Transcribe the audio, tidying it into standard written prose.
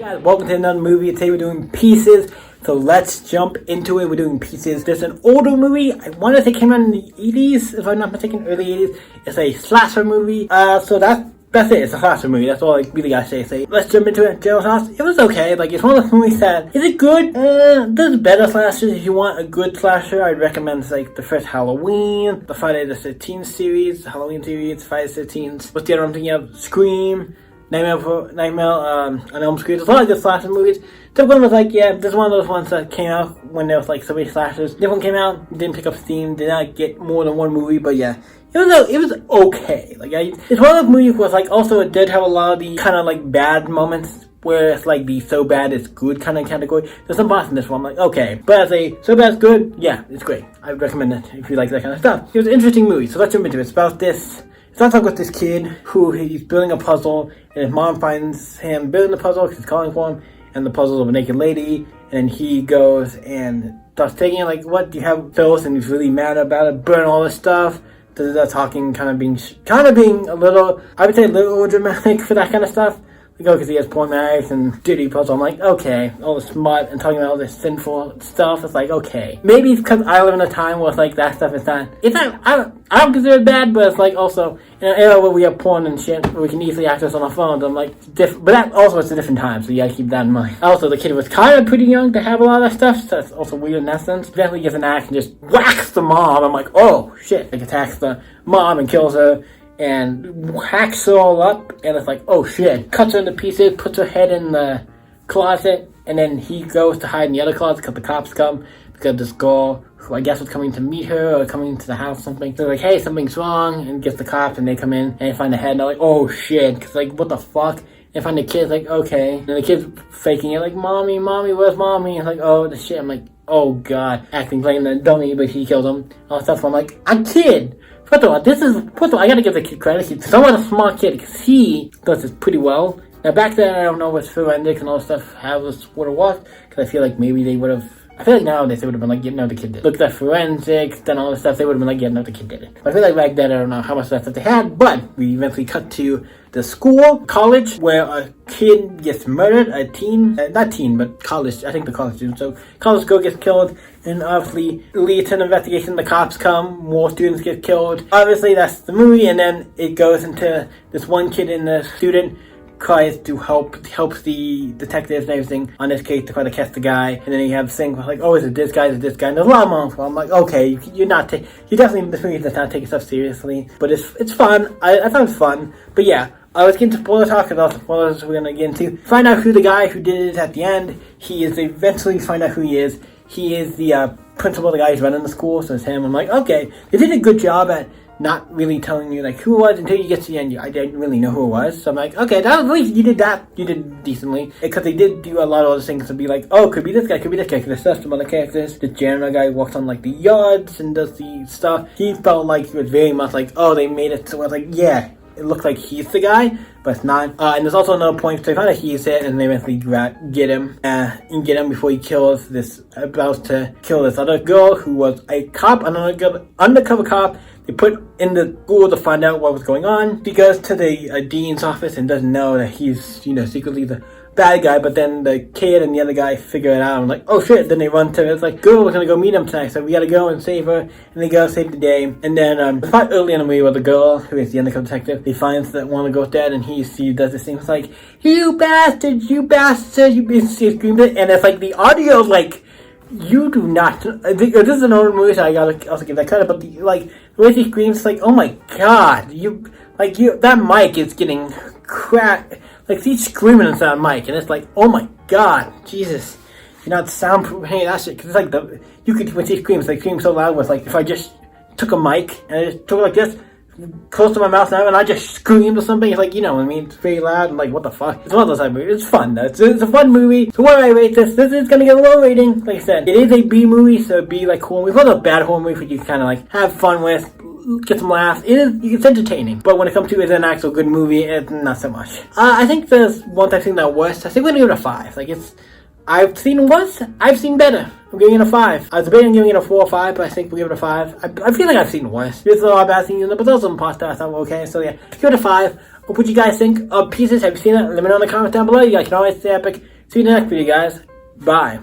guys, welcome to another movie. Today we're doing Pieces, so let's jump into it. We're doing Pieces. There's an older movie, I want to say it came out in the 80s, if I'm not mistaken, early 80s. It's a slasher movie, so that's it. It's a slasher movie. That's all I really gotta say. Let's jump into it. General thoughts. It was okay. Like, it's one of those movies that, is it good? There's better slashers. If you want a good slasher, I'd recommend, like, the first Halloween, the Friday the 13th series, the Halloween series, Friday the 13th. What's the other one I'm thinking of? Scream, Nightmare on Elm Street. There's a lot of good slasher movies. This one was like, yeah, this is one of those ones that came out when there was, like, so many slashers. This one came out, didn't pick up steam, did not get more than one movie, but yeah. It was okay. Like, it's one of those movies where, like, also it did have a lot of the kind of, like, bad moments where it's, like, the so bad it's good kind of category. There's some parts in this one, I'm like, okay. But as a so bad it's good, yeah, it's great. I would recommend it if you like that kind of stuff. It was an interesting movie, so let's jump into it. It's about this. It starts off with this kid who he's building a puzzle, and his mom finds him building the puzzle because he's calling for him, and the puzzle of a naked lady, and he goes and starts taking it, like, what, do you have pills? And he's really mad about it, burn all this stuff. Talking, kind of being a little, I would say a little dramatic for that kind of stuff. Like, oh, because he has porn mags and dirty puzzle. I'm like, okay, all the smut and talking about all this sinful stuff. It's like, okay, maybe it's because I live in a time where, like, that stuff is not. It's not. I don't consider it bad, but it's like also in an era where we have porn and shit, where we can easily access on our phones. I'm like, different, but that also it's a different time, so you gotta keep that in mind. Also, the kid was kind of pretty young to have a lot of that stuff, so that's also weird in that sense. Eventually gets an axe and just whacks the mom. I'm like, oh shit! Like, attacks the mom and kills her. And hacks her all up, and it's like, oh shit. Cuts her into pieces, puts her head in the closet, and then he goes to hide in the other closet because the cops come, because this girl, who I guess was coming to meet her, or coming to the house or something. They're like, hey, something's wrong, and gets the cops, and they come in, and they find the head, and they're like, oh shit, because, like, what the fuck? They find the kid, like, okay. And the kid's faking it, like, mommy, where's mommy? And it's like, oh, the shit. I'm like, oh god. Acting, playing the dummy, but he kills him. All that stuff, so I'm like, a kid! First of all, I gotta give the kid credit. He's somewhat a smart kid, because he does this pretty well. Now, back then, I don't know what forensics and all this stuff, how this would have worked, because I feel like maybe they would have, I feel like nowadays they would have been like, yeah, no, the kid did it. Looked at forensics, then all this stuff, they would have been like, yeah, no, the kid did it. But I feel like back then, I don't know how much of that stuff they had, but we eventually cut to the college, where a kid gets murdered, a teen, not teen, but college, I think the college student, so college girl gets killed, and obviously leads to an investigation, the cops come, more students get killed. Obviously, that's the movie, and then it goes into this one kid and the student tries to helps the detectives and everything on this case to try to catch the guy, and then you have things like, oh, is it this guy, and there's a lot of months where I'm like, okay, you definitely, this movie does not take itself seriously, but it's fun. I thought it was fun, but yeah, I was getting to spoiler talk, because all the spoilers we're gonna get into. Find out who the guy who did it at the end. He is eventually find out who he is. He is the principal, the guy who's running the school, so it's him. I'm like, okay, they did a good job at not really telling you, like, who it was until you get to the end. I didn't really know who it was, so I'm like, okay, at least you did decently, because they did do a lot of other things to be like, oh, could be this guy, because there's some other characters. The janitor guy walks on, like, the yards and does the stuff. He felt like he was very much like, oh, they made it so I was like, yeah, it looks like he's the guy, but it's not. And there's also another point, so they find out he's it, and they eventually get him before he kills about to kill this other girl who was a cop, an undercover cop. They put in the school to find out what was going on. He goes to the dean's office and doesn't know that he's, secretly the bad guy, but then the kid and the other guy figure it out. I'm like, oh shit, then they run to it. It's like, girl, we're gonna go meet him tonight, so we gotta go and save her. And they go save the day. And then, it's quite early in the movie where the girl, who is the undercover detective, he finds that one of the girls dead, and he does this thing. It's like, you bastard, you screamed it. And it's like, the audio is like, you do not. This is an older movie, so I gotta also give that credit. But the way he screams, like, oh my god, that mic is getting cracked. Like, he's screaming into that mic, and it's like, oh my god, Jesus, you're not soundproof any of that shit. Because it's like when she screams, like, screams so loud, was like, if I just took a mic and I just took it like this, close to my mouth now, and I just screamed or something, it's like, it's very loud, and like, what the fuck? It's one of those type of movies. It's fun, though. It's a fun movie. So what do I rate this? This is gonna get a low rating. Like I said, it is a B movie, so B like horror movie. It's not a bad horror movie, but you kind of like have fun with, get some laughs. It's entertaining, but when it comes to is an actual good movie, it's not so much. I think there's one I've seen that worse. I think we're gonna give it a 5. Like, I've seen worse, I've seen better. I'm giving it a 5. I was debating giving it a 4 or 5, but I think we'll give it a 5. I feel like I've seen worse. There's a lot of bad things in there, but there's some parts that I thought were okay. So yeah, give it a 5. What do you guys think of Pieces? Have you seen it? Let me know in the comments down below. You guys can always say epic See you in the next video, guys. Bye.